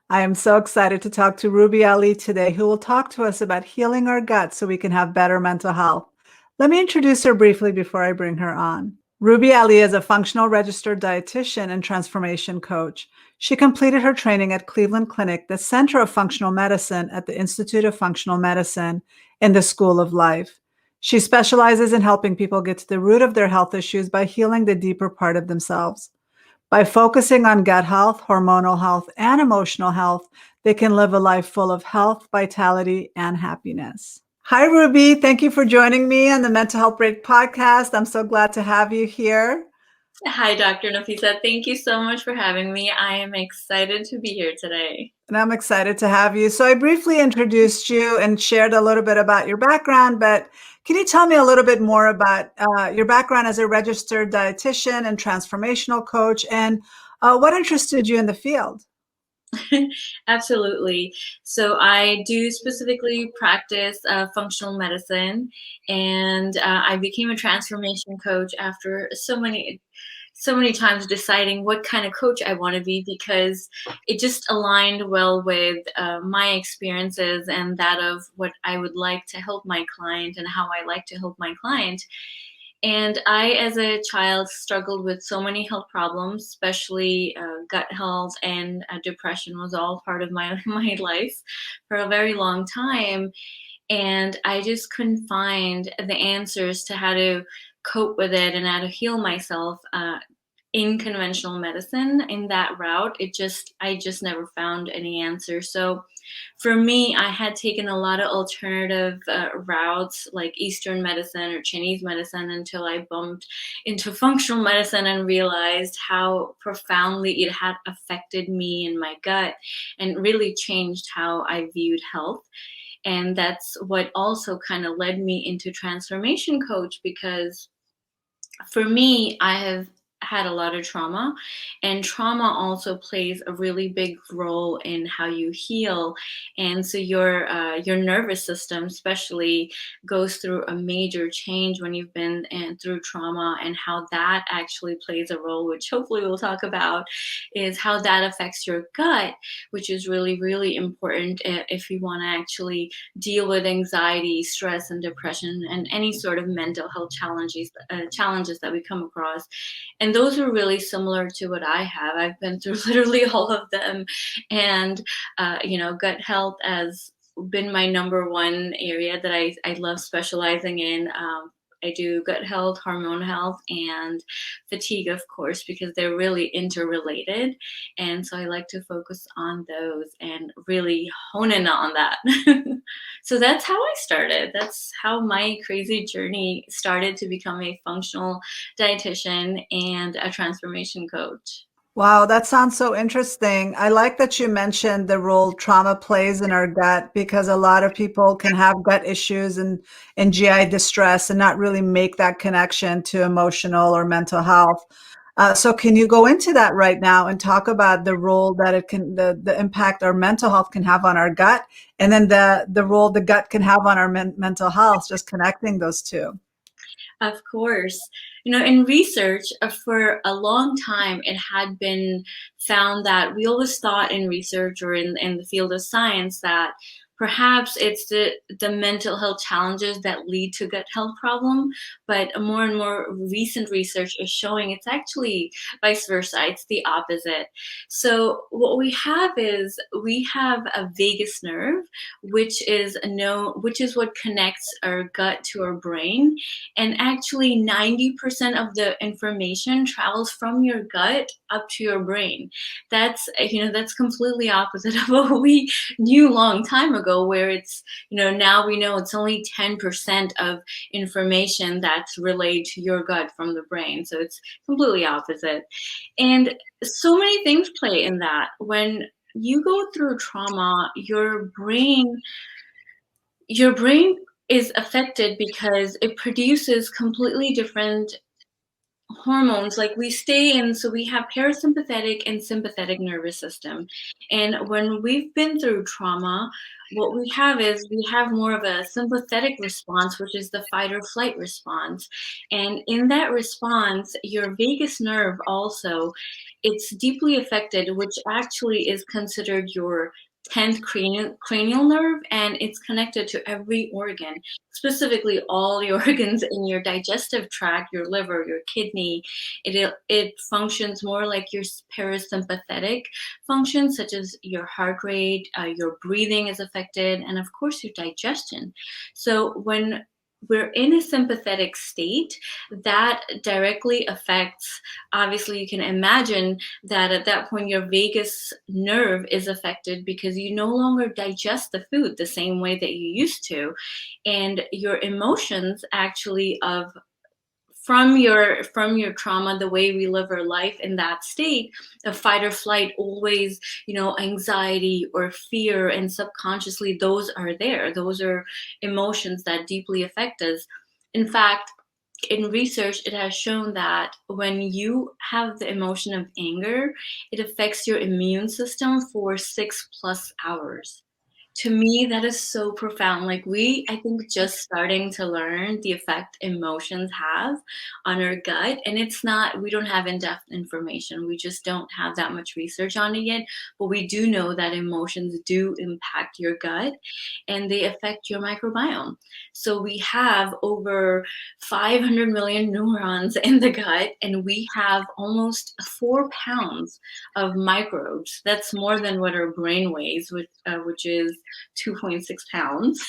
I am so excited to talk to Ruby Ali today, who will talk to us about healing our gut so we can have better mental health. Let me introduce her briefly before I bring her on. Ruby Ali is a functional registered dietitian and transformation coach. She completed her training at Cleveland Clinic, the Center of Functional Medicine at the Institute of Functional Medicine in the School of Life. She specializes in helping people get to the root of their health issues by healing the deeper part of themselves. By focusing on gut health, hormonal health, and emotional health, they can live a life full of health, vitality, and happiness. Hi, Ruby. Thank you for joining me on the Mental Health Break podcast. I'm so glad to have you here. Hi, Dr. Nafisa. Thank you so much for having me. I am excited to be here today. And I'm excited to have you. So I briefly introduced you and shared a little bit about your background, but can you tell me a little bit more about your background as a registered dietitian and transformational coach, and what interested you in the field? Absolutely. So I do specifically practice functional medicine, and I became a transformation coach after so many times deciding what kind of coach I want to be, because it just aligned well with my experiences and that of what I would like to help my client and how I like to help my client. And I, as a child, struggled with so many health problems, especially gut health, and depression was all part of my my life for a very long time. And I just couldn't find the answers to how to cope with it and how to heal myself in conventional medicine in that route. I just never found any answer. So for me, I had taken a lot of alternative routes like Eastern medicine or Chinese medicine until I bumped into functional medicine and realized how profoundly it had affected me and my gut and really changed how I viewed health. And that's what also kind of led me into transformation coach, because for me, I have had a lot of trauma, and trauma also plays a really big role in how you heal. And so your nervous system, especially, goes through a major change when you've been through trauma, and how that actually plays a role, which hopefully we'll talk about, is how that affects your gut, which is really really important if you want to actually deal with anxiety, stress, and depression, and any sort of mental health challenges that we come across. And those are really similar to what I have. I've been through literally all of them, and gut health has been my number one area that I love specializing in. I do gut health, hormone health, and fatigue, of course, because they're really interrelated. And so I like to focus on those and really hone in on that. So that's how I started. That's how my crazy journey started to become a functional dietitian and a transformation coach. Wow, that sounds so interesting. I like that you mentioned the role trauma plays in our gut, because a lot of people can have gut issues and GI distress and not really make that connection to emotional or mental health. So can you go into that right now and talk about the role that the impact our mental health can have on our gut, and then the role the gut can have on our mental health, just connecting those two? Of course. In research, for a long time, it had been found that we always thought in research or in the field of science that perhaps it's the mental health challenges that lead to gut health problem. But more and more recent research is showing it's actually vice versa. It's the opposite. So what we have is we have a vagus nerve, which is what connects our gut to our brain, and actually 90% of the information travels from your gut up to your brain. That's completely opposite of what we knew a long time ago, where now we know it's only 10% of information that's relayed to your gut from the brain. So it's completely opposite. And so many things play in that. When you go through trauma, your brain is affected because it produces completely different hormones. Like, so we have parasympathetic and sympathetic nervous system. And when we've been through trauma, what we have is we have more of a sympathetic response, which is the fight or flight response. And in that response, your vagus nerve also, it's deeply affected, which actually is considered your 10th cranial nerve, and it's connected to every organ, specifically all the organs in your digestive tract, your liver, your kidney. It functions more like your parasympathetic functions, such as your heart rate, your breathing is affected, and of course, your digestion. So when we're in a sympathetic state, that directly affects, obviously, you can imagine that at that point, your vagus nerve is affected because you no longer digest the food the same way that you used to. And your emotions actually of from your trauma, the way we live our life in that state of fight or flight, always, anxiety or fear, and subconsciously those are there, those are emotions that deeply affect us. In fact, in research, it has shown that when you have the emotion of anger, it affects your immune system for 6+ hours. To me, that is so profound. Like, I think, just starting to learn the effect emotions have on our gut. And it's not, we don't have in-depth information. We just don't have that much research on it yet. But we do know that emotions do impact your gut and they affect your microbiome. So we have over 500 million neurons in the gut, and we have almost 4 pounds of microbes. That's more than what our brain weighs, which is 2.6 pounds.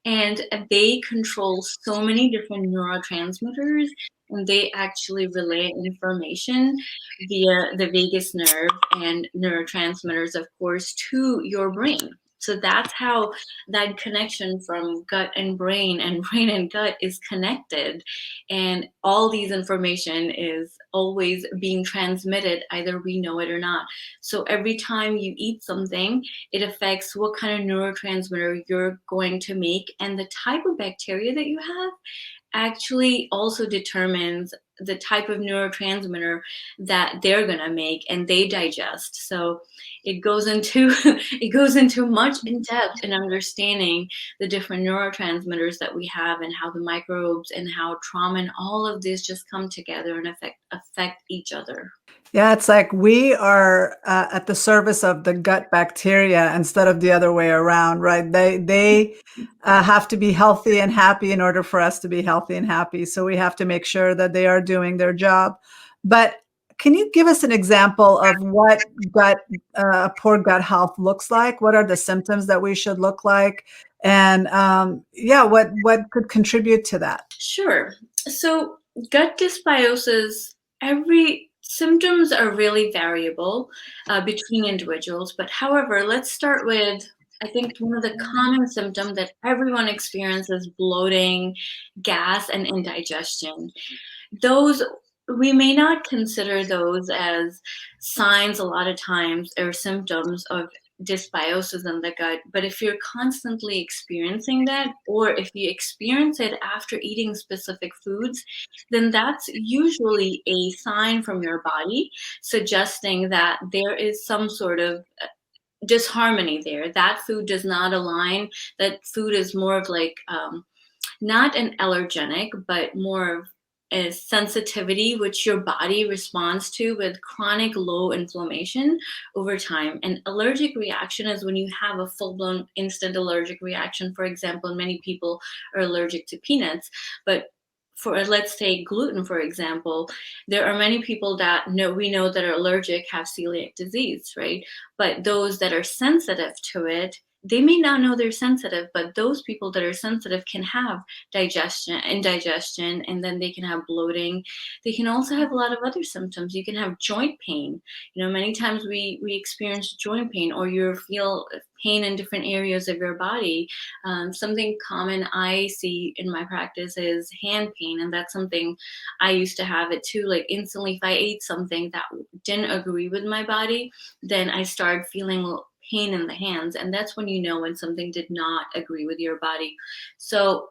And they control so many different neurotransmitters, and they actually relay information via the vagus nerve and neurotransmitters, of course, to your brain. So that's how that connection from gut and brain and gut is connected. And all these information is always being transmitted, either we know it or not. So every time you eat something, it affects what kind of neurotransmitter you're going to make, and the type of bacteria that you have actually also determines the type of neurotransmitter that they're going to make and they digest. So it goes into it goes into much in depth in understanding the different neurotransmitters that we have, and how the microbes and how trauma and all of this just come together and affect each other. Yeah, it's like we are at the service of the gut bacteria instead of the other way around, right? They have to be healthy and happy in order for us to be healthy and happy. So we have to make sure that they are doing their job. But can you give us an example of what gut poor gut health looks like? What are the symptoms that we should look like? And yeah, what could contribute to that? Sure. So gut dysbiosis, every symptoms are really variable between individuals. But however, let's start with, I think, one of the common symptoms that everyone experiences: bloating, gas, and indigestion. Those, we may not consider those as signs a lot of times, or symptoms of dysbiosis in the gut. But if you're constantly experiencing that, or if you experience it after eating specific foods, then that's usually a sign from your body suggesting that there is some sort of disharmony there. That food does not align. That food is more of like, not an allergenic, but more of a sensitivity, which your body responds to with chronic low inflammation over time. An allergic reaction is when you have a full-blown instant allergic reaction. For example, many people are allergic to peanuts, but for, let's take gluten, for example, there are many people that we know that are allergic have celiac disease, right? But those that are sensitive to it, they may not know they're sensitive, but those people that are sensitive can have indigestion, and then they can have bloating. They can also have a lot of other symptoms. You can have joint pain. Many times we experience joint pain, or you feel pain in different areas of your body. Something common I see in my practice is hand pain, and that's something I used to have it too. Like, instantly, if I ate something that didn't agree with my body, then I started feeling pain in the hands, and that's when you know when something did not agree with your body. So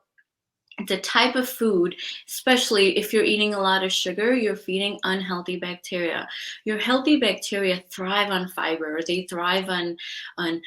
the type of food, especially if you're eating a lot of sugar, you're feeding unhealthy bacteria. Your healthy bacteria thrive on fiber. They thrive on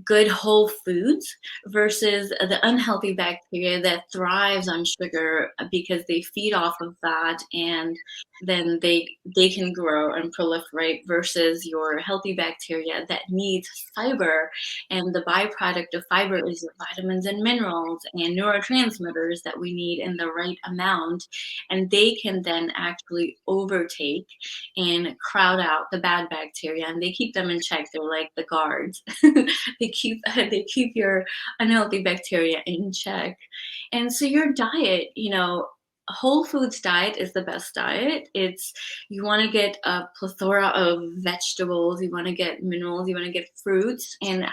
good whole foods versus the unhealthy bacteria that thrives on sugar because they feed off of that, and then they can grow and proliferate, versus your healthy bacteria that needs fiber, and the byproduct of fiber is your vitamins and minerals and neurotransmitters that we need in the right amount, and they can then actually overtake and crowd out the bad bacteria, and they keep them in check. They're like the guards. They keep your unhealthy bacteria in check. And so your diet, a whole foods diet is the best diet. It's You want to get a plethora of vegetables, you want to get minerals, you want to get fruits. And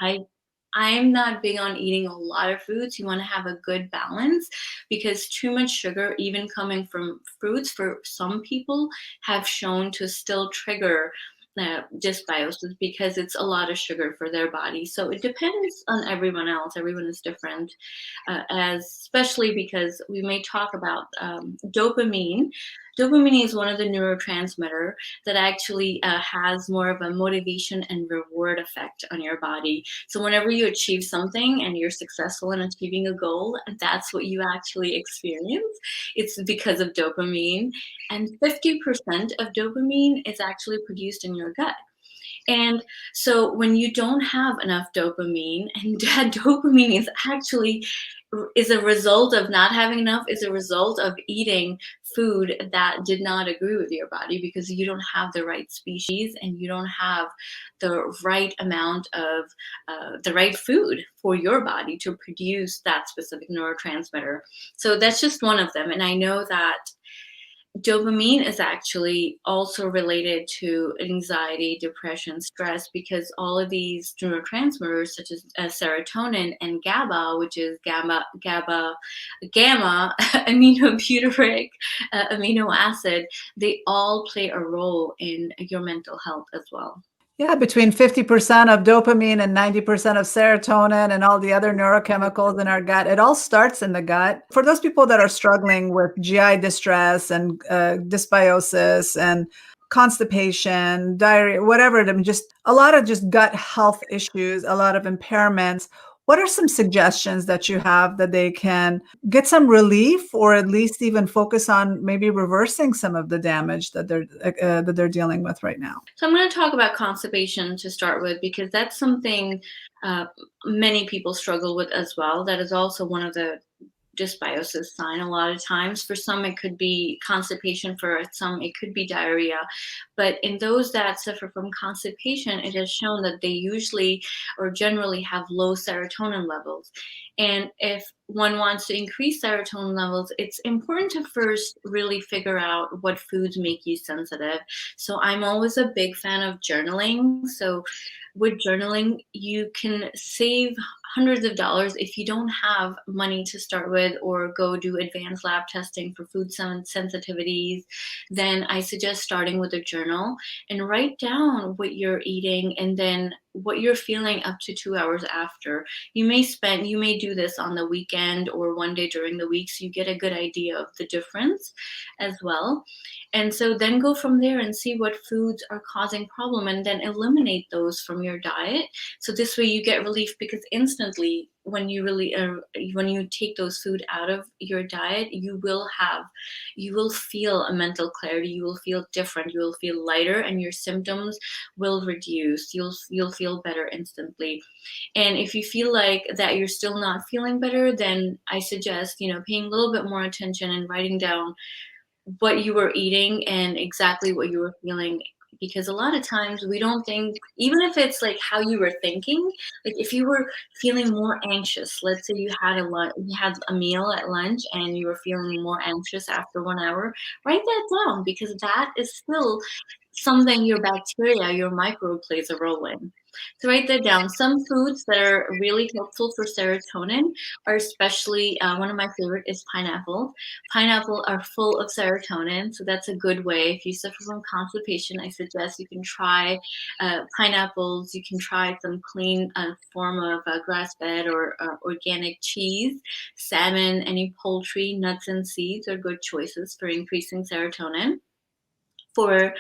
I'm not big on eating a lot of fruits. You want to have a good balance, because too much sugar, even coming from fruits, for some people have shown to still trigger dysbiosis, because it's a lot of sugar for their body. So it depends on everyone else. Everyone is different, especially because we may talk about dopamine. Dopamine is one of the neurotransmitter that actually has more of a motivation and reward effect on your body. So whenever you achieve something and you're successful in achieving a goal, that's what you actually experience. It's because of dopamine. And 50% of dopamine is actually produced in your gut. And so when you don't have enough dopamine, and that dopamine is a result of not having enough, is a result of eating food that did not agree with your body, because you don't have the right species and you don't have the right amount of the right food for your body to produce that specific neurotransmitter. So that's just one of them. And I know that dopamine is actually also related to anxiety, depression, stress, because all of these neurotransmitters, such as serotonin and GABA, which is gamma aminobutyric amino acid, they all play a role in your mental health as well. Yeah, between 50% of dopamine and 90% of serotonin and all the other neurochemicals in our gut, it all starts in the gut. For those people that are struggling with GI distress and dysbiosis and constipation, diarrhea, whatever, just a lot of just gut health issues, a lot of impairments. What are some suggestions that you have that they can get some relief, or at least even focus on maybe reversing some of the damage that they're dealing with right now? So I'm going to talk about constipation to start with, because that's something uh, many people struggle with as well. That is also one of the dysbiosis sign. A lot of times, for some it could be constipation, for some it could be diarrhea. But in those that suffer from constipation, it has shown that they usually or generally have low serotonin levels. And if one wants to increase serotonin levels, it's important to first really figure out what foods make you sensitive. So I'm always a big fan of journaling. So with journaling, you can save hundreds of dollars if you don't have money to start with, or go do advanced lab testing for food sensitivities. Then I suggest starting with a journal and write down what you're eating, and then what you're feeling up to 2 hours after. You may do this on the weekend or one day during the week, so you get a good idea of the difference as well. And so then go from there and see what foods are causing problem, and then eliminate those from your diet. So this way you get relief, because instantly when you take those food out of your diet, you will feel a mental clarity, you will feel different, you will feel lighter, and your symptoms will reduce. You'll feel better instantly. And if you feel like that you're still not feeling better, then I suggest paying a little bit more attention and writing down what you were eating and exactly what you were feeling. Because a lot of times we don't think, even if it's like how you were thinking, like if you were feeling more anxious, let's say you had a meal at lunch and you were feeling more anxious after 1 hour, write that down, because that is still something your bacteria, your microbe plays a role in. So write that down. Some foods that are really helpful for serotonin are, especially one of my favorite is pineapple. Pineapple are full of serotonin, so that's a good way. If you suffer from constipation, I suggest you can try pineapples. You can try some clean form of grass-fed or organic cheese, salmon, any poultry, nuts and seeds are good choices for increasing serotonin. For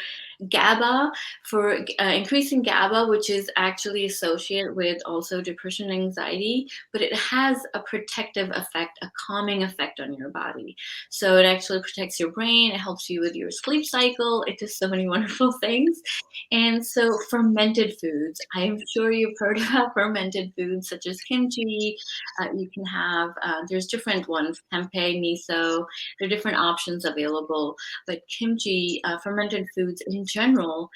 GABA, for increasing GABA, which is actually associated with also depression and anxiety, but it has a protective effect, a calming effect on your body. So it actually protects your brain, it helps you with your sleep cycle, it does so many wonderful things. And so fermented foods, I'm sure you've heard about fermented foods such as kimchi. You can have, there's different ones, tempeh, miso, there are different options available. But kimchi, fermented foods in general,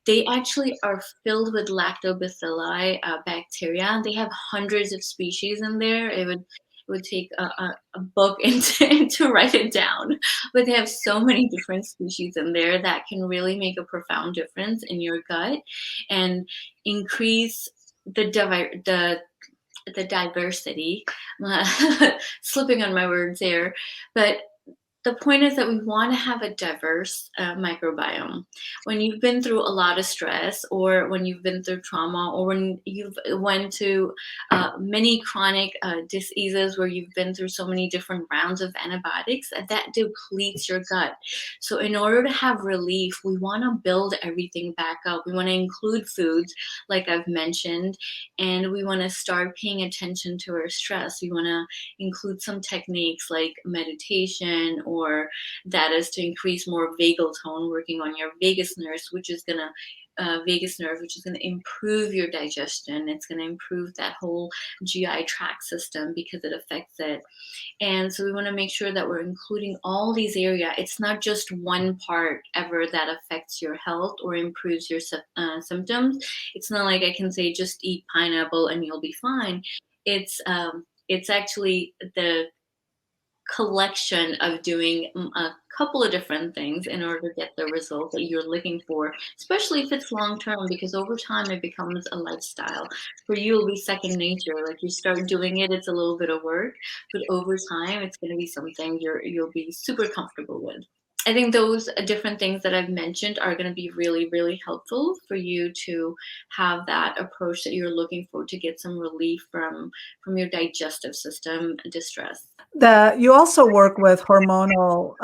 they actually are filled with lactobacilli bacteria. They have hundreds of species in there. It would take a book and to write it down. But they have so many different species in there that can really make a profound difference in your gut and increase the diversity. Slipping on my words there, but the point is that we want to have a diverse microbiome. When you've been through a lot of stress, or when you've been through trauma, or when you've went to many chronic diseases where you've been through so many different rounds of antibiotics, that depletes your gut. So in order to have relief, we want to build everything back up. We want to include foods, like I've mentioned, and we want to start paying attention to our stress. We want to include some techniques like meditation, or that is to increase more vagal tone, working on your vagus nerve, which is going to improve your digestion. It's going to improve that whole GI tract system because it affects it. And so we want to make sure that we're including all these areas. It's not just one part ever that affects your health or improves your symptoms. It's not like I can say just eat pineapple and you'll be fine. It's actually the collection of doing a couple of different things in order to get the result that you're looking for, especially if it's long term, because over time it becomes a lifestyle. For you, it'll be second nature. Like, you start doing it, it's a little bit of work, but over time it's going to be something you'll be super comfortable with. I think those different things that I've mentioned are going to be really, really helpful for you to have that approach that you're looking for to get some relief from your digestive system distress. You also work with hormonal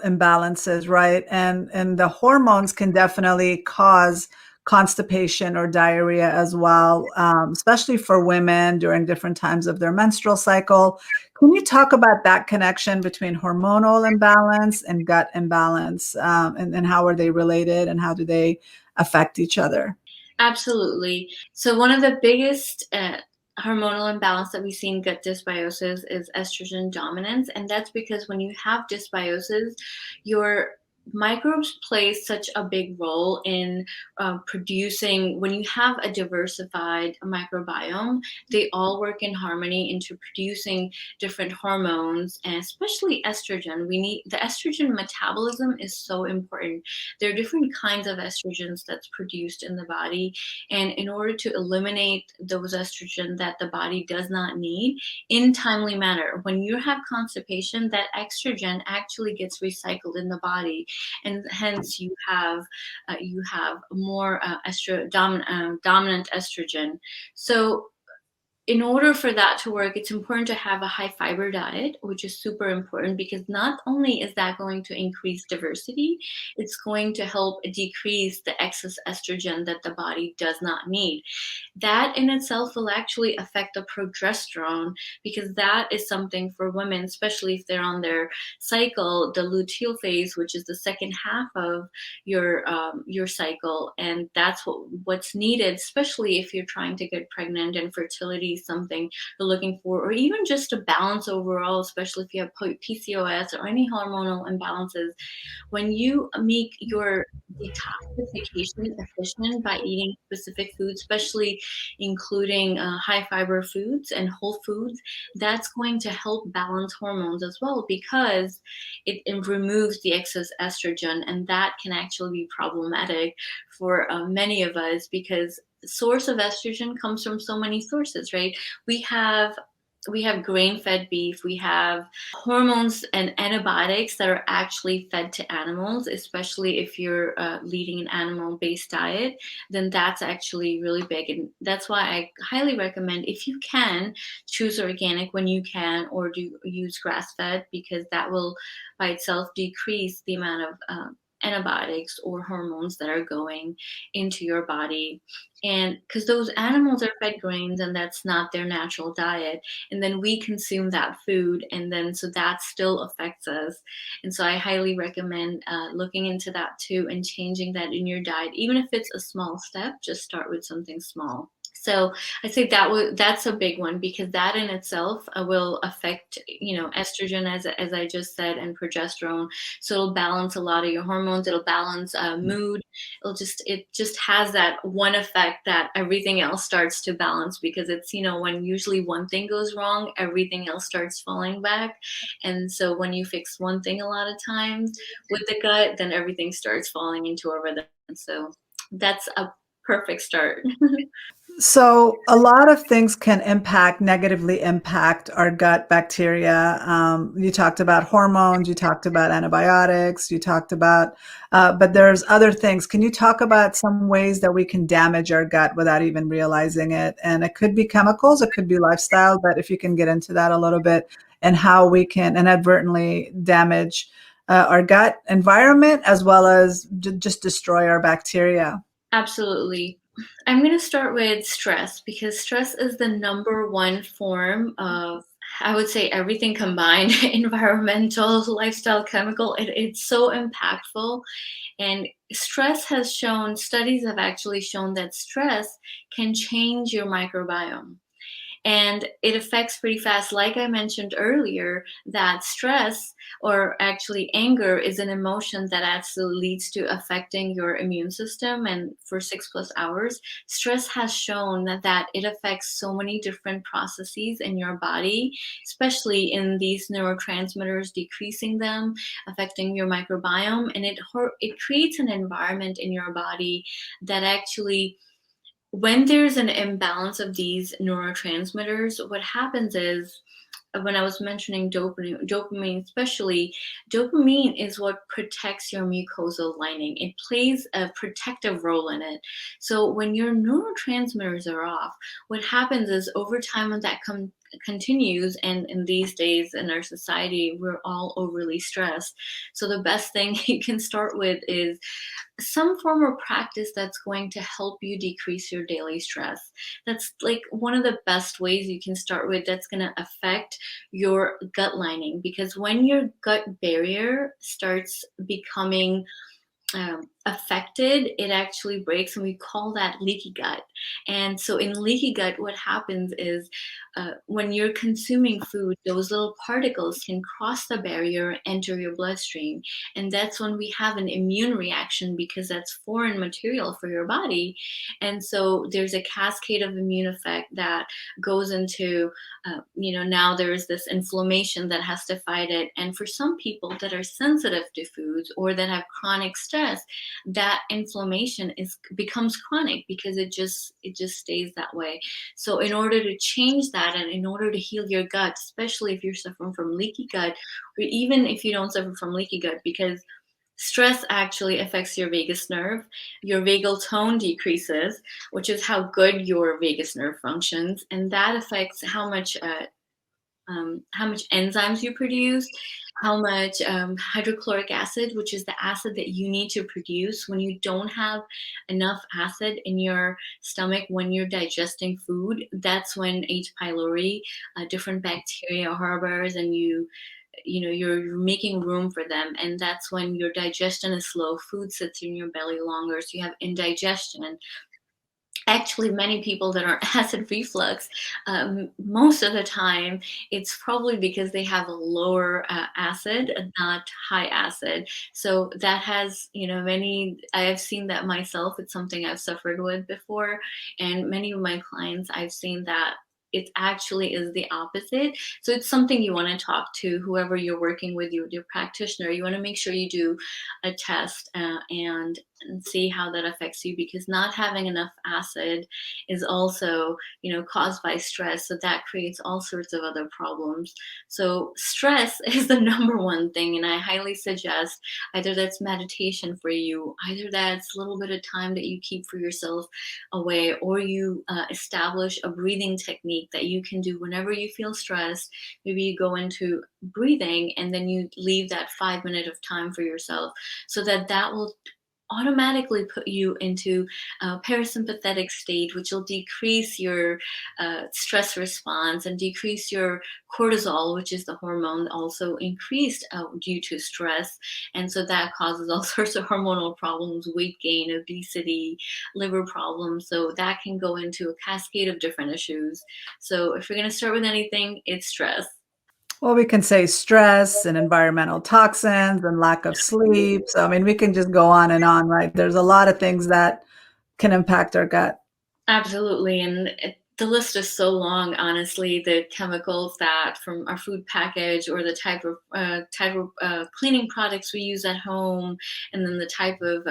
imbalances, right? And the hormones can definitely cause constipation or diarrhea as well, especially for women during different times of their menstrual cycle. Can you talk about that connection between hormonal imbalance and gut imbalance, and how are they related, and how do they affect each other? Absolutely. So one of the biggest hormonal imbalance that we see in gut dysbiosis is estrogen dominance, and that's because when you have dysbiosis, your microbes play such a big role in producing. When you have a diversified microbiome, they all work in harmony into producing different hormones, and especially estrogen. We need the estrogen metabolism is so important. There are different kinds of estrogens that's produced in the body, and in order to eliminate those estrogen that the body does not need in timely manner, when you have constipation, that estrogen actually gets recycled in the body, and hence you have more dominant estrogen. So in order for that to work, it's important to have a high fiber diet, which is super important, because not only is that going to increase diversity, it's going to help decrease the excess estrogen that the body does not need. That in itself will actually affect the progesterone, because that is something for women, especially if they're on their cycle, the luteal phase, which is the second half of your cycle, and that's what's needed, especially if you're trying to get pregnant, and fertility is something you're looking for, or even just a balance overall, especially if you have PCOS or any hormonal imbalances. When you make your detoxification efficient by eating specific foods, especially including high fiber foods and whole foods, that's going to help balance hormones as well, because it removes the excess estrogen, and that can actually be problematic for many of us, because the source of estrogen comes from so many sources, right? We have grain-fed beef, we have hormones and antibiotics that are actually fed to animals, especially if you're leading an animal-based diet, then that's actually really big. And that's why I highly recommend, if you can, choose organic when you can, or do use grass-fed, because that will by itself decrease the amount of antibiotics or hormones that are going into your body. And because those animals are fed grains and that's not their natural diet, and then we consume that food, and then so that still affects us. And so I highly recommend looking into that too and changing that in your diet. Even if it's a small step, just start with something small. So I think that's a big one, because that in itself will affect, estrogen, as I just said, and progesterone. So it'll balance a lot of your hormones. It'll balance mood. It just has that one effect that everything else starts to balance, because it's, when usually one thing goes wrong, everything else starts falling back. And so when you fix one thing a lot of times with the gut, then everything starts falling into a rhythm. So that's a perfect start. So a lot of things can negatively impact our gut bacteria. You talked about hormones, you talked about antibiotics, you talked about, but there's other things. Can you talk about some ways that we can damage our gut without even realizing it? And it could be chemicals, it could be lifestyle, but if you can get into that a little bit, and how we can inadvertently damage our gut environment, as well as just destroy our bacteria. Absolutely. I'm going to start with stress, because stress is the number one form of, I would say, everything combined, environmental, lifestyle, chemical. It's so impactful. And stress has shown, studies have actually shown that stress can change your microbiome. And it affects pretty fast. Like I mentioned earlier, that stress, or actually anger, is an emotion that actually leads to affecting your immune system. And for 6+ hours, stress has shown that it affects so many different processes in your body, especially in these neurotransmitters, decreasing them, affecting your microbiome. And it creates an environment in your body that actually, when there's an imbalance of these neurotransmitters, what happens is, when I was mentioning dopamine especially, dopamine is what protects your mucosal lining. It plays a protective role in it. So when your neurotransmitters are off, what happens is, over time, when that continues, and in these days in our society, we're all overly stressed. So the best thing you can start with is some form of practice that's going to help you decrease your daily stress. That's like one of the best ways you can start with, that's going to affect your gut lining, because when your gut barrier starts becoming affected, it actually breaks, and we call that leaky gut. And so in leaky gut, what happens is, when you're consuming food, those little particles can cross the barrier, enter your bloodstream. And that's when we have an immune reaction, because that's foreign material for your body. And so there's a cascade of immune effect that goes into, now there's this inflammation that has to fight it. And for some people that are sensitive to foods, or that have chronic stress, that inflammation becomes chronic, because it just stays that way. So in order to change that, and in order to heal your gut, especially if you're suffering from leaky gut, or even if you don't suffer from leaky gut, because stress actually affects your vagus nerve. Your vagal tone decreases, which is how good your vagus nerve functions, and that affects how much enzymes you produce, how much hydrochloric acid, which is the acid that you need to produce. When you don't have enough acid in your stomach when you're digesting food, that's when H. pylori, different bacteria harbors, and you're making room for them, and that's when your digestion is slow. Food sits in your belly longer, so you have indigestion. Actually, many people that are acid reflux, most of the time, it's probably because they have a lower acid, not high acid. So that has, I have seen that myself. It's something I've suffered with before. And many of my clients, I've seen that it actually is the opposite. So it's something you want to talk to whoever you're working with, your practitioner. You want to make sure you do a test and and see how that affects you, because not having enough acid is also, caused by stress. So that creates all sorts of other problems. So stress is the number one thing. And I highly suggest either that's meditation for you, either that's a little bit of time that you keep for yourself away, or you establish a breathing technique that you can do whenever you feel stressed. Maybe you go into breathing and then you leave that 5 minute of time for yourself, so that that will automatically put you into a parasympathetic state, which will decrease your stress response and decrease your cortisol, which is the hormone also increased due to stress. And so that causes all sorts of hormonal problems, weight gain, obesity, liver problems. So that can go into a cascade of different issues. So if you're going to start with anything, it's stress. Well, we can say stress and environmental toxins and lack of sleep. So, I mean, we can just go on and on, right? There's a lot of things that can impact our gut. Absolutely, and the list is so long, honestly, the chemicals that from our food package, or the type of cleaning products we use at home, and then the type of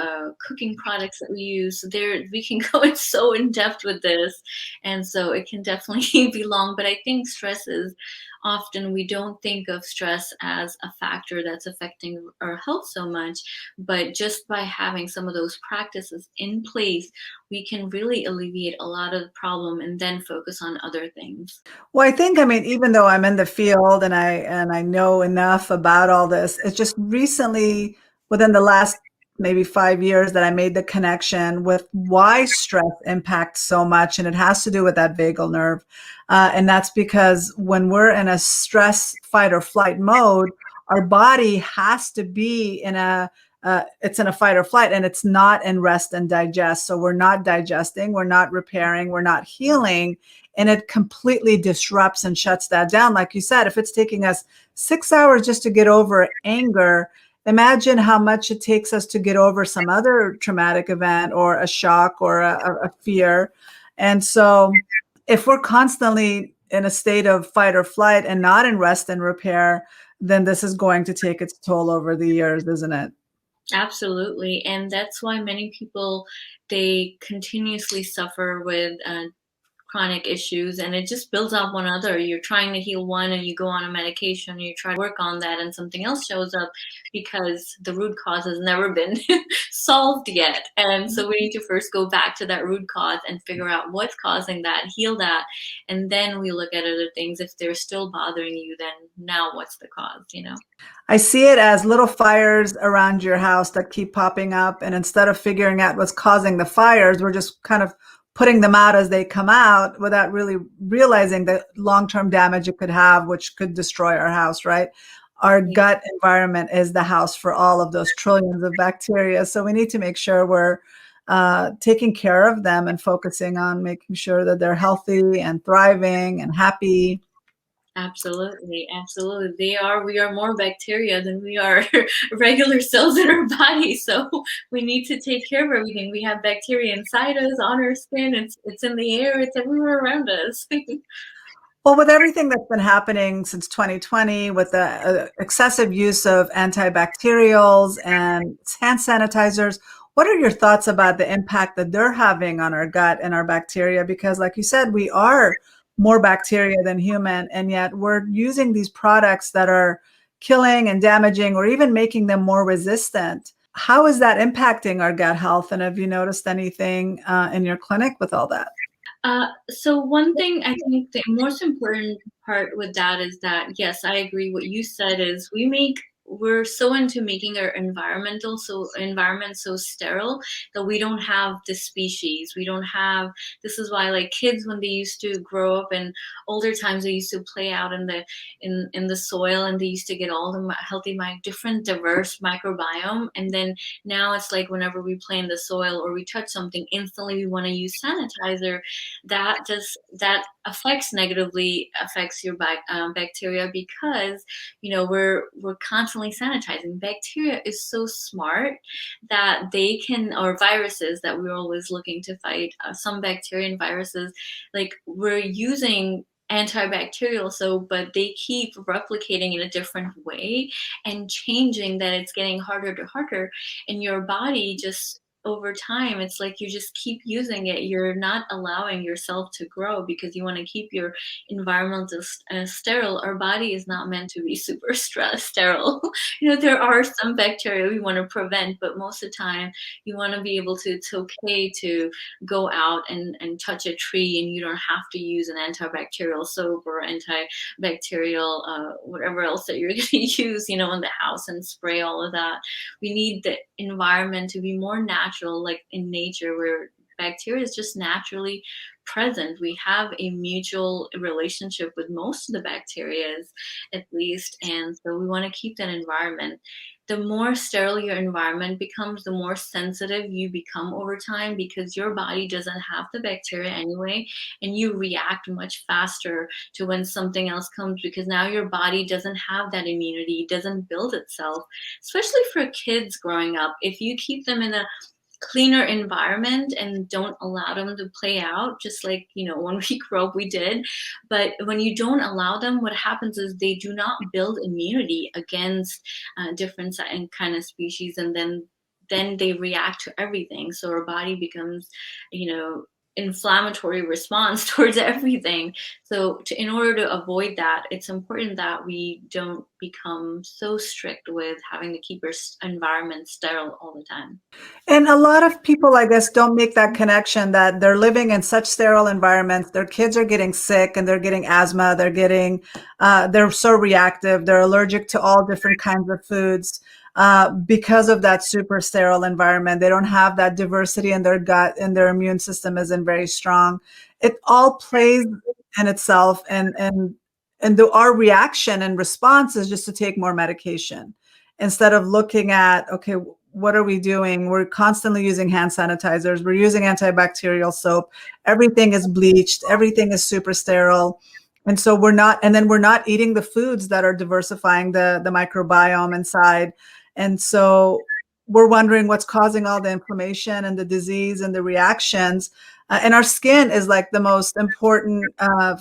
cooking products that we use. So there, we can go in so in depth with this, and so it can definitely be long. But I think stress is often, we don't think of stress as a factor that's affecting our health so much, but just by having some of those practices in place, we can really alleviate a lot of the problem and then focus on other things. Well, I think, I mean, even though I'm in the field and I know enough about all this, it's just recently within the last maybe 5 years that I made the connection with why stress impacts so much, and it has to do with that vagal nerve, and that's because when we're in a stress, fight or flight mode, our body has to be in a it's in a fight or flight, and it's not in rest and digest. So we're not digesting, we're not repairing, we're not healing, and it completely disrupts and shuts that down. Like you said, if it's taking us 6 hours just to get over anger, imagine how much it takes us to get over some other traumatic event or a shock or a fear. And so if we're constantly in a state of fight or flight and not in rest and repair, then this is going to take its toll over the years, isn't it? Absolutely. And that's why many people, they continuously suffer with chronic issues, and it just builds up one other. You're trying to heal one and you go on a medication, you try to work on that, and something else shows up because the root cause has never been solved yet. And so we need to first go back to that root cause and figure out what's causing that, heal that, and then we look at other things. If they're still bothering you, then now what's the cause? I see it as little fires around your house that keep popping up. And instead of figuring out what's causing the fires, we're just kind of putting them out as they come out without really realizing the long-term damage it could have, which could destroy our house, right? Our gut environment is the house for all of those trillions of bacteria. So we need to make sure we're taking care of them and focusing on making sure that they're healthy and thriving and happy. Absolutely, absolutely. We are more bacteria than we are regular cells in our body. So we need to take care of everything. We have bacteria inside us, on our skin, it's in the air, it's everywhere around us. Well, with everything that's been happening since 2020, with the excessive use of antibacterials and hand sanitizers, what are your thoughts about the impact that they're having on our gut and our bacteria? Because, like you said, we are more bacteria than human, and yet we're using these products that are killing and damaging or even making them more resistant. How is that impacting our gut health? And have you noticed anything in your clinic with all that? So one thing I think the most important part with that is that, yes, I agree. What you said is we're so into making our environment so sterile that we don't have the species. We don't have, this is why, like, kids, when they used to grow up in older times, they used to play out in the soil, and they used to get all the healthy, different diverse microbiome. And then now it's like whenever we play in the soil or we touch something, instantly we want to use sanitizer. That affects your bacteria, because we're constantly sanitizing. Bacteria is so smart that they can, or viruses that we're always looking to fight, some bacteria and viruses, like, we're using antibacterial, but they keep replicating in a different way and changing, that it's getting harder to harder, and your body just over time, it's like you just keep using it. You're not allowing yourself to grow because you want to keep your environment sterile. Our body is not meant to be super sterile. There are some bacteria we want to prevent, but most of the time, you want to be able to, it's okay to go out and touch a tree, and you don't have to use an antibacterial soap or antibacterial, whatever else that you're going to use, in the house, and spray all of that. We need the environment to be more natural, like in nature, where bacteria is just naturally present. We have a mutual relationship with most of the bacterias, at least, and so we want to keep that environment. The more sterile your environment becomes, the more sensitive you become over time, because your body doesn't have the bacteria anyway, and you react much faster to when something else comes, because now your body doesn't have that immunity, doesn't build itself. Especially for kids growing up, if you keep them in a cleaner environment and don't allow them to play out, just like when we grew up we did. But when you don't allow them, what happens is they do not build immunity against different and kind of species, and then they react to everything. So our body becomes, inflammatory response towards everything. So in order to avoid that, it's important that we don't become so strict with having to keep our environment sterile all the time. And a lot of people, I guess, don't make that connection that they're living in such sterile environments. Their kids are getting sick and they're getting asthma. They're so reactive. They're allergic to all different kinds of foods because of that super sterile environment. They don't have that diversity in their gut, and their immune system isn't very strong. It all plays in itself, and our reaction and response is just to take more medication instead of looking at, okay, what are we doing? We're constantly using hand sanitizers. We're using antibacterial soap. Everything is bleached. Everything is super sterile. And so we're not eating the foods that are diversifying the microbiome inside. And so we're wondering what's causing all the inflammation and the disease and the reactions. And our skin is like the most important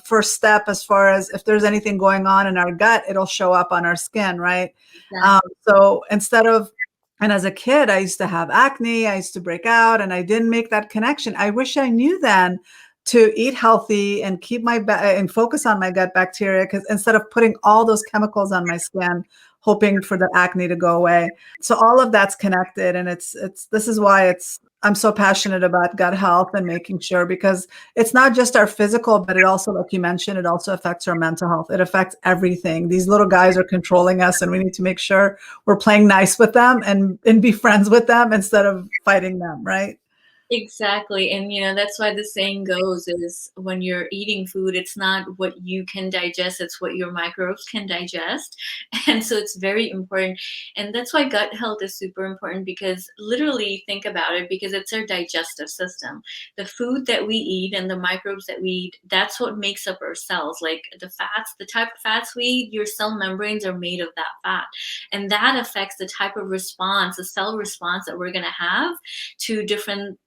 first step, as far as if there's anything going on in our gut, it'll show up on our skin, right? Yeah. So and as a kid, I used to have acne, I used to break out, and I didn't make that connection. I wish I knew then to eat healthy and keep and focus on my gut bacteria, because instead of putting all those chemicals on my skin, hoping for the acne to go away. So all of that's connected, and this is why I'm so passionate about gut health and making sure, because it's not just our physical, but it also, like you mentioned, it also affects our mental health. It affects everything. These little guys are controlling us, and we need to make sure we're playing nice with them and be friends with them instead of fighting them, right? Exactly. And that's why the saying goes is, when you're eating food, it's not what you can digest, it's what your microbes can digest. And so it's very important. And that's why gut health is super important, because literally think about it, because it's our digestive system. The food that we eat and the microbes that we eat, that's what makes up our cells. Like the fats, the type of fats we eat, your cell membranes are made of that fat. And that affects the type of response, the cell response that we're going to have to different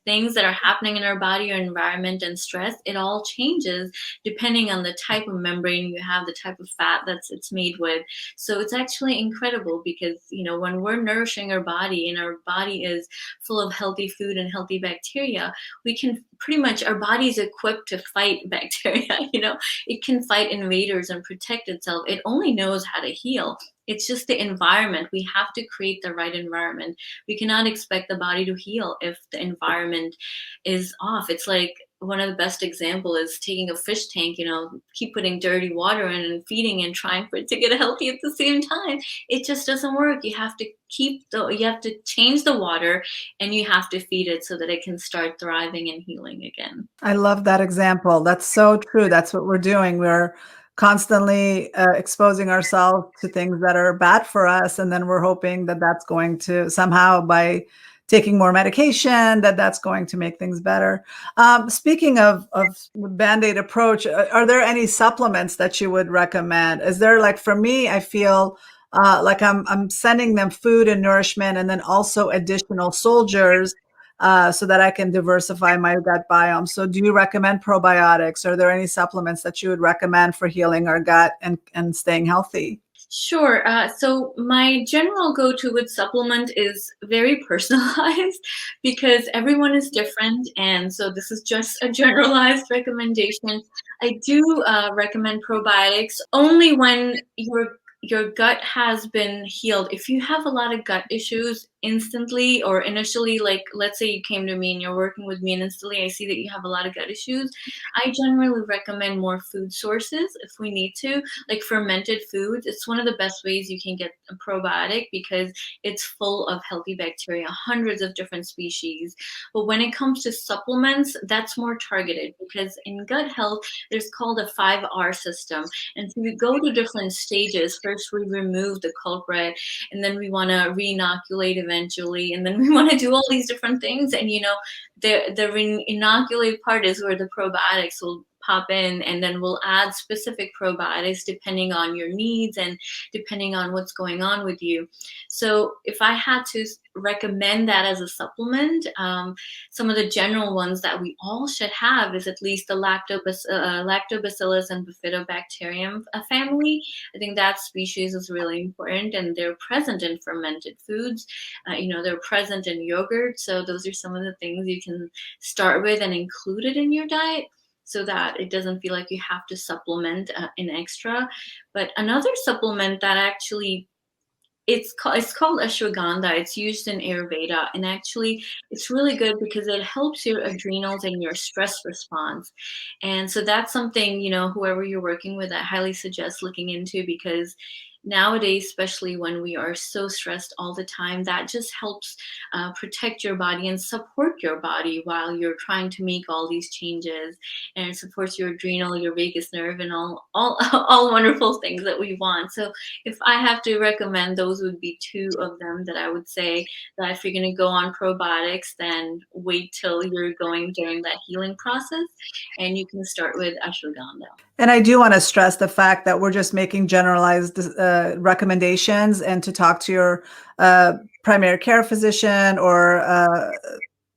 things that are happening in our body or environment and stress. It all changes depending on the type of membrane you have, the type of fat it's made with. So it's actually incredible, because when we're nourishing our body and our body is full of healthy food and healthy bacteria, we can pretty much, our body is equipped to fight bacteria. It can fight invaders and protect itself. It only knows how to heal. It's just the environment. We have to create the right environment. We cannot expect the body to heal if the environment is off. It's like, one of the best example is taking a fish tank, keep putting dirty water in and feeding and trying for it to get healthy at the same time. It just doesn't work. You have to change the water, and you have to feed it so that it can start thriving and healing again. I love that example. That's so true. That's what we're doing. We're constantly exposing ourselves to things that are bad for us, and then we're hoping that that's going to somehow, by taking more medication, that's going to make things better. Speaking of Band-Aid approach, are there any supplements that you would recommend? Is there, like, for me, I feel like I'm sending them food and nourishment, and then also additional soldiers, so that I can diversify my gut biome. So do you recommend probiotics? Are there any supplements that you would recommend for healing our gut and staying healthy? Sure. So my general go-to with supplement is very personalized because everyone is different, and so this is just a generalized recommendation. I do recommend probiotics only when your gut has been healed. If you have a lot of gut issues instantly or initially, like let's say you came to me and you're working with me and instantly I see that you have a lot of gut issues, I generally recommend more food sources if we need to, like fermented foods. It's one of the best ways you can get a probiotic because it's full of healthy bacteria, hundreds of different species. But when it comes to supplements, that's more targeted because in gut health, there's called a 5R system. And so we go to different stages. First, we remove the culprit, and then we want to re-inoculate eventually, and then we want to do all these different things. And the re-inoculate part is where the probiotics will pop in, and then we'll add specific probiotics depending on your needs and depending on what's going on with you. So if I had to recommend that as a supplement, some of the general ones that we all should have is at least the lactobacillus and bifidobacterium family. I think that species is really important, and they're present in fermented foods. They're present in yogurt. So those are some of the things you can start with and include it in your diet so that it doesn't feel like you have to supplement in extra. But another supplement that actually it's called ashwagandha. It's used in Ayurveda, and actually, it's really good because it helps your adrenals and your stress response. And so that's something whoever you're working with, I highly suggest looking into because nowadays, especially when we are so stressed all the time, that just helps protect your body and support your body while you're trying to make all these changes, and it supports your adrenal, your vagus nerve, and all all wonderful things that we want. So if I have to recommend, those would be two of them that I would say that if you're going to go on probiotics, then wait till you're going during that healing process, and you can start with ashwagandha. And I do want to stress the fact that we're just making generalized recommendations, and to talk to your primary care physician or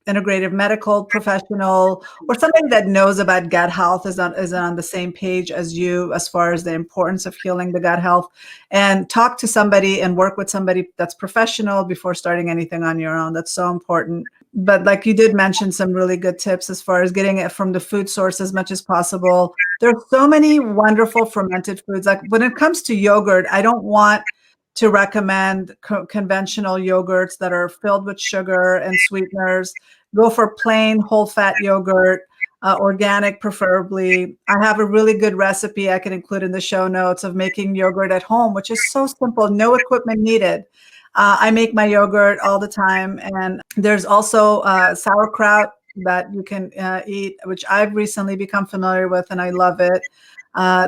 integrative medical professional or somebody that knows about gut health is on the same page as you as far as the importance of healing the gut health, and talk to somebody and work with somebody that's professional before starting anything on your own. That's so important. But like you did mention some really good tips as far as getting it from the food source as much as possible. There are so many wonderful fermented foods. Like when it comes to yogurt, I don't want to recommend conventional yogurts that are filled with sugar and sweeteners. Go for plain whole fat yogurt, organic preferably. I have a really good recipe I can include in the show notes of making yogurt at home, which is so simple, no equipment needed. I make my yogurt all the time. And there's also sauerkraut that you can eat, which I've recently become familiar with, and I love it.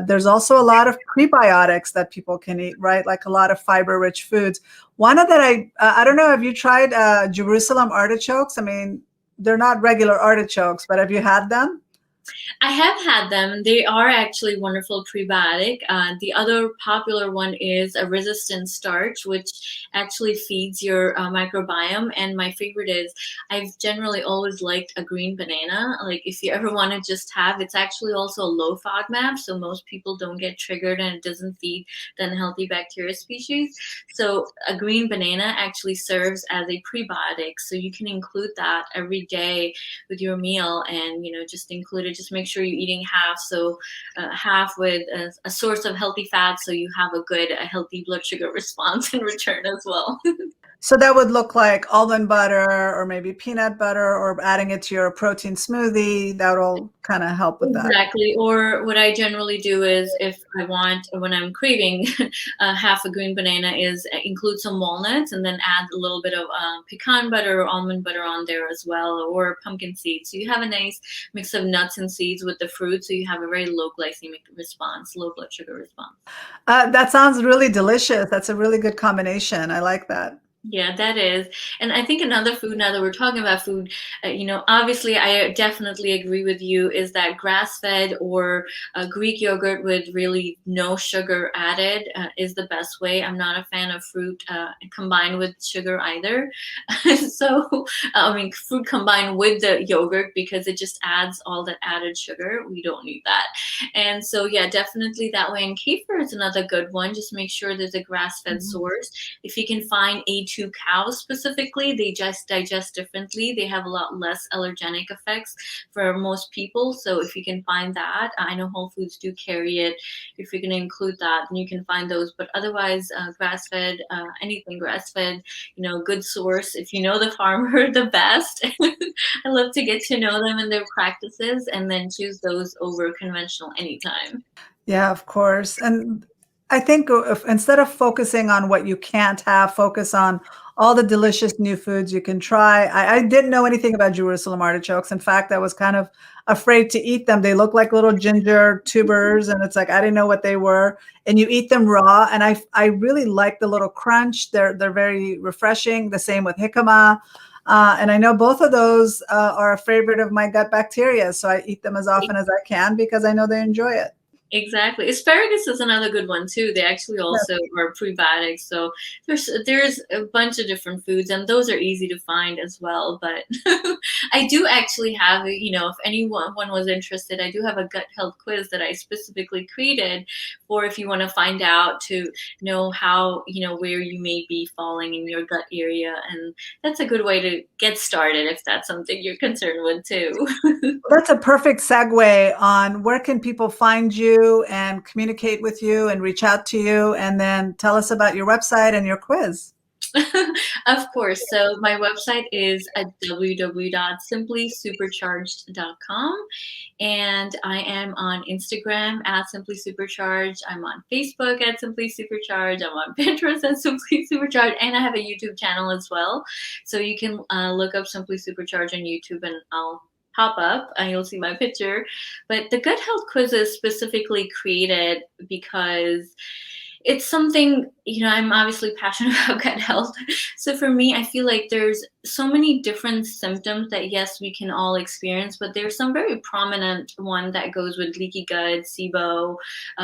There's also a lot of prebiotics that people can eat, right? Like a lot of fiber-rich foods. One of that I don't know, have you tried Jerusalem artichokes? I mean, they're not regular artichokes, but have you had them? I have had them. They are actually wonderful prebiotic. The other popular one is a resistant starch, which actually feeds your microbiome. And my favorite is I've generally always liked a green banana. Like if you ever want to just have, it's actually also a low FODMAP, so most people don't get triggered and it doesn't feed the unhealthy bacteria species. So a green banana actually serves as a prebiotic. So you can include that every day with your meal, and just include it. Just make sure you're eating half, so half with a source of healthy fat, so you have a healthy blood sugar response in return as well. So that would look like almond butter or maybe peanut butter, or adding it to your protein smoothie. That'll kind of help with that. Exactly. Or what I generally do is if I want, when I'm craving half a green banana, is include some walnuts and then add a little bit of pecan butter or almond butter on there as well, or pumpkin seeds. So you have a nice mix of nuts and seeds with the fruit. So you have a very low glycemic response, low blood sugar response. That sounds really delicious. That's a really good combination. I like that. Yeah, that is. And I think another food, now that we're talking about food, obviously I definitely agree with you, is that grass-fed or Greek yogurt with really no sugar added is the best way. I'm not a fan of fruit combined with sugar either. So, I mean, fruit combined with the yogurt because it just adds all that added sugar. We don't need that. And so, yeah, definitely that way. And kefir is another good one. Just make sure there's a grass-fed Mhm. source. If you can find A2 cows specifically, they just digest differently. They have a lot less allergenic effects for most people. So if you can find that, I know Whole Foods do carry it. If you're going to include that, then you can find those. But otherwise, grass-fed, anything grass-fed, good source. If you know the farmer the best, I love to get to know them and their practices and then choose those over conventional anytime. Yeah, of course. And I think if, instead of focusing on what you can't have, focus on all the delicious new foods you can try. I didn't know anything about Jerusalem artichokes. In fact, I was kind of afraid to eat them. They look like little ginger tubers, and it's like I didn't know what they were. And you eat them raw, and I really like the little crunch. They're very refreshing. The same with jicama. And I know both of those are a favorite of my gut bacteria, so I eat them as often as I can because I know they enjoy it. Exactly. Asparagus is another good one too. They actually also are prebiotics. So there's a bunch of different foods and those are easy to find as well. But I do actually have, if anyone was interested, I do have a gut health quiz that I specifically created for if you want to find out to know how, where you may be falling in your gut area. And that's a good way to get started if that's something you're concerned with too. That's a perfect segue on where can people find you and communicate with you and reach out to you, and then tell us about your website and your quiz. Of course. So my website is at www.simplysupercharged.com. And I am on Instagram at Simply Supercharged. I'm on Facebook at Simply Supercharged. I'm on Pinterest at Simply Supercharged. And I have a YouTube channel as well. So you can look up Simply Supercharged on YouTube and I'll pop up and you'll see my picture. But the gut health quiz is specifically created because it's something, I'm obviously passionate about gut health. So for me, I feel like there's so many different symptoms that, yes, we can all experience, but there's some very prominent one that goes with leaky gut, SIBO,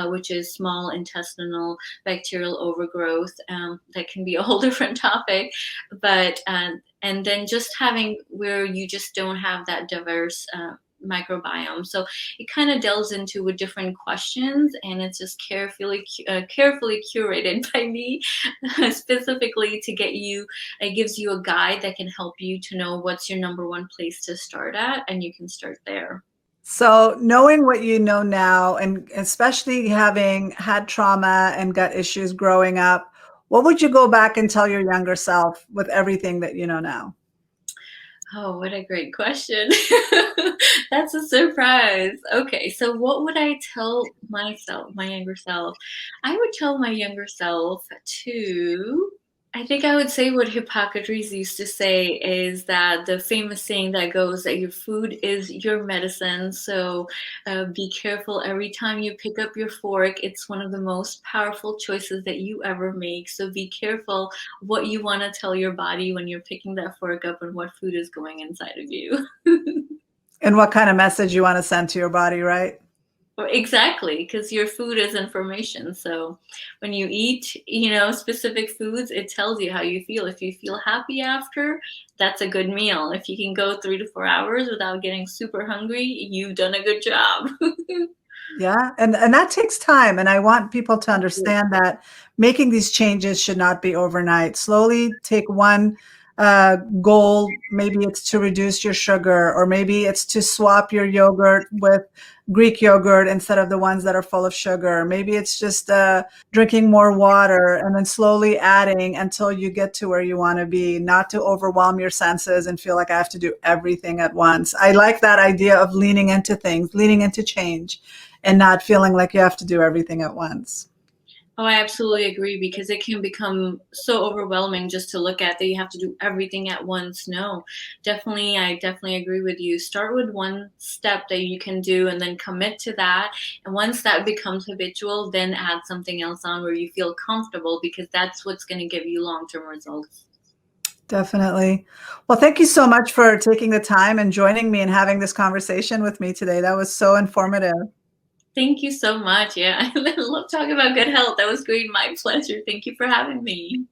which is small intestinal bacterial overgrowth. That can be a whole different topic. But, and then just having where you just don't have that diverse microbiome. So it kind of delves into with different questions, and it's just carefully curated by me, specifically to get you. It gives you a guide that can help you to know what's your number one place to start at, and you can start there. So, knowing what you know now, and especially having had trauma and gut issues growing up, what would you go back and tell your younger self with everything that you know now? Oh, what a great question. That's a surprise. Okay, so what would I tell myself, my younger self? I would tell my younger self to, I think I would say what Hippocrates used to say is that the famous saying that goes that your food is your medicine. So be careful every time you pick up your fork. It's one of the most powerful choices that you ever make. So be careful what you want to tell your body when you're picking that fork up and what food is going inside of you. And what kind of message you want to send to your body, right? Exactly, because your food is information. So when you eat, specific foods, it tells you how you feel. If you feel happy after, that's a good meal. If you can go 3 to 4 hours without getting super hungry, you've done a good job. Yeah, and that takes time, and I want people to understand that making these changes should not be overnight. Slowly take one goal. Maybe it's to reduce your sugar, or maybe it's to swap your yogurt with Greek yogurt instead of the ones that are full of sugar. Maybe it's just drinking more water, and then slowly adding until you get to where you want to be, not to overwhelm your senses and feel like I have to do everything at once. I like that idea of leaning into things, leaning into change, and not feeling like you have to do everything at once. Oh, I absolutely agree because it can become so overwhelming just to look at that you have to do everything at once. No, definitely, I definitely agree with you. Start with one step that you can do and then commit to that. And once that becomes habitual, then add something else on where you feel comfortable because that's what's going to give you long-term results. Definitely. Well, thank you so much for taking the time and joining me and having this conversation with me today. That was so informative. Thank you so much. Yeah, I love talking about good health. That was great. My pleasure. Thank you for having me.